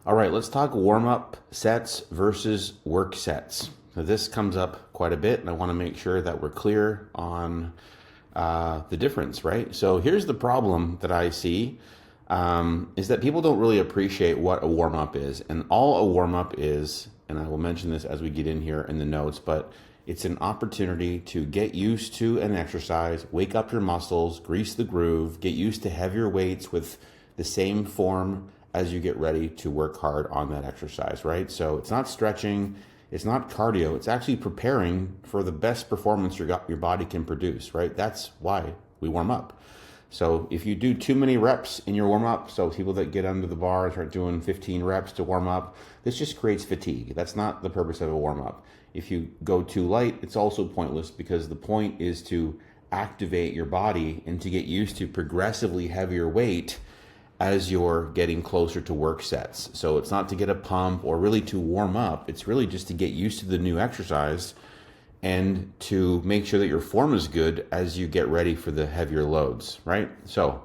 All right, let's talk warm-up sets versus work sets. So this comes up quite a bit, and I want to make sure that we're clear on the difference, right? So here's the problem that I see is that people don't really appreciate what a warm-up is. And all a warm-up is, and I will mention this as we get in here in the notes, but it's an opportunity to get used to an exercise, wake up your muscles, grease the groove, get used to heavier weights with the same form as you get ready to work hard on that exercise, right? So it's not stretching, it's not cardio, it's actually preparing for the best performance your body can produce, right? That's why we warm up. So if you do too many reps in your warm up, so people that get under the bar start doing 15 reps to warm up, this just creates fatigue. That's not the purpose of a warm up. If you go too light, it's also pointless because the point is to activate your body and to get used to progressively heavier weight as you're getting closer to work sets. So it's not to get a pump or really to warm up. It's really just to get used to the new exercise and to make sure that your form is good as you get ready for the heavier loads, right? So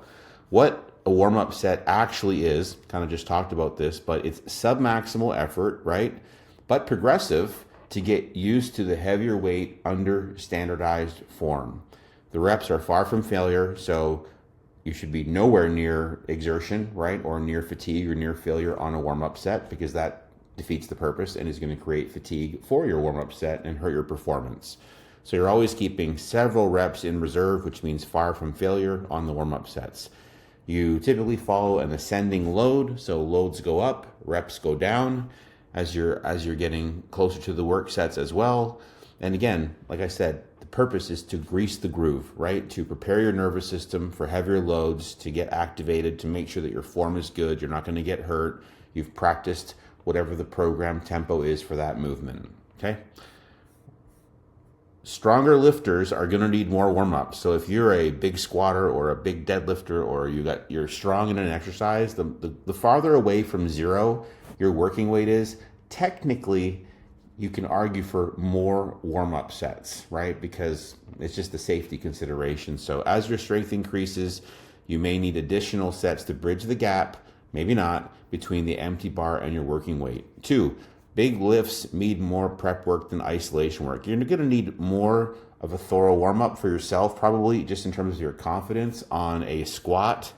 what a warm-up set actually is, kind of just talked about this, but it's submaximal effort, right? But progressive to get used to the heavier weight under standardized form. The reps are far from failure, so you should be nowhere near exertion, right? Or near fatigue or near failure on a warm-up set because that defeats the purpose and is going to create fatigue for your warm-up set and hurt your performance. So you're always keeping several reps in reserve, which means far from failure on the warm-up sets. You typically follow an ascending load, so loads go up, reps go down as you're getting closer to the work sets as well. And again, like I said, the purpose is to grease the groove, right? To prepare your nervous system for heavier loads, to get activated, to make sure that your form is good, you're not going to get hurt, you've practiced whatever the program tempo is for that movement, okay? Stronger lifters are going to need more warm-up. So if you're a big squatter or a big deadlifter or you're strong in an exercise, the farther away from zero your working weight is, technically you can argue for more warm-up sets, right? Because it's just a safety consideration. So as your strength increases, you may need additional sets to bridge the gap, maybe not, between the empty bar and your working weight. 2, big lifts need more prep work than isolation work. You're going to need more of a thorough warm-up for yourself, probably just in terms of your confidence on a squat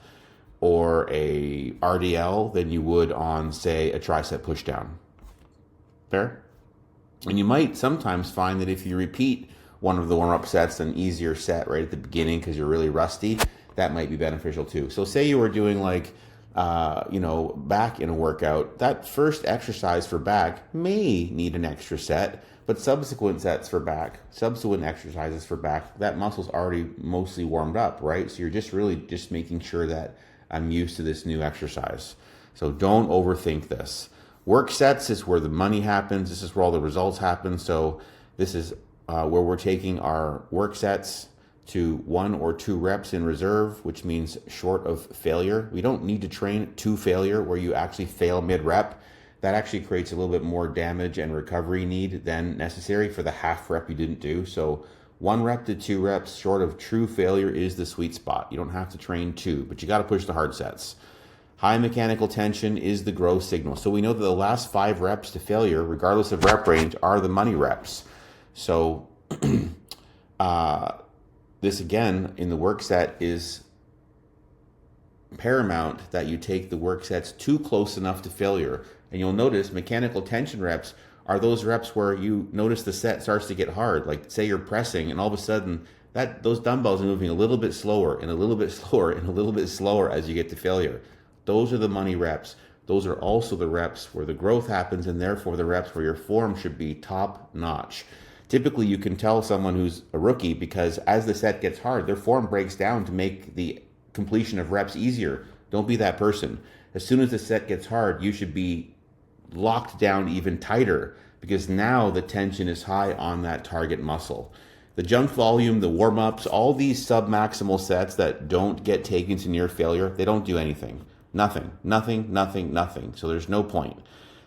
or a RDL than you would on, say, a tricep pushdown. Fair? And you might sometimes find that if you repeat one of the warm-up sets, an easier set right at the beginning because you're really rusty, that might be beneficial too. So say you were doing like, back in a workout, that first exercise for back may need an extra set, but subsequent exercises for back, that muscle's already mostly warmed up, right? So you're just really just making sure that I'm used to this new exercise. So don't overthink this. Work sets is where the money happens. This is where all the results happen. So this is where we're taking our work sets to 1 or 2 reps in reserve, which means short of failure. We don't need to train to failure where you actually fail mid-rep. That actually creates a little bit more damage and recovery need than necessary for the half rep you didn't do. So 1 rep to 2 reps short of true failure is the sweet spot. You don't have to train 2, but you got to push the hard sets. High mechanical tension is the growth signal. So we know that the last 5 reps to failure, regardless of rep range, are the money reps. So this again in the work set is paramount that you take the work sets too close enough to failure. And you'll notice mechanical tension reps are those reps where you notice the set starts to get hard. Like say you're pressing and all of a sudden those dumbbells are moving a little bit slower and a little bit slower and a little bit slower as you get to failure. Those are the money reps. Those are also the reps where the growth happens and therefore the reps where your form should be top notch. Typically, you can tell someone who's a rookie because as the set gets hard, their form breaks down to make the completion of reps easier. Don't be that person. As soon as the set gets hard, you should be locked down even tighter because now the tension is high on that target muscle. The junk volume, the warm-ups, all these submaximal sets that don't get taken to near failure, they don't do anything. Nothing. So there's no point.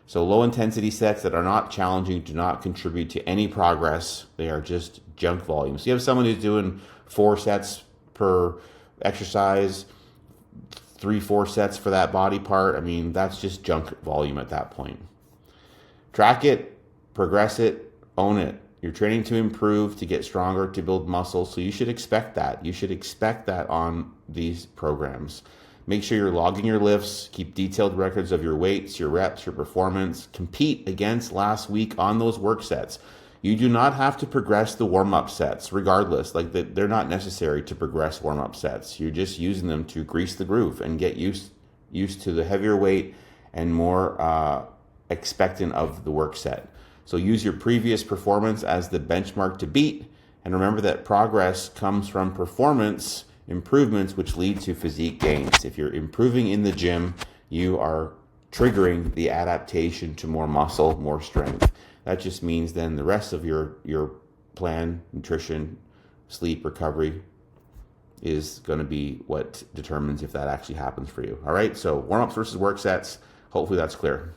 So low intensity sets that are not challenging do not contribute to any progress. They are just junk volume. So you have someone who's doing 4 sets per exercise, 3-4 sets for that body part, I mean, that's just junk volume at that point. Track it, progress it, own it. You're training to improve, to get stronger, to build muscle, so you should expect that. You should expect that on these programs. Make sure you're logging your lifts, keep detailed records of your weights, your reps, your performance. Compete against last week on those work sets. You do not have to progress the warm-up sets, regardless. Like, they're not necessary to progress warm-up sets. You're just using them to grease the groove and get used to the heavier weight and more expectant of the work set. So use your previous performance as the benchmark to beat. And remember that progress comes from performance improvements, which lead to physique gains. If you're improving in the gym, you are triggering the adaptation to more muscle, more strength. That just means then the rest of your plan, nutrition, sleep, recovery is going to be what determines if that actually happens for you. All right, so warm-ups versus work sets. Hopefully that's clear.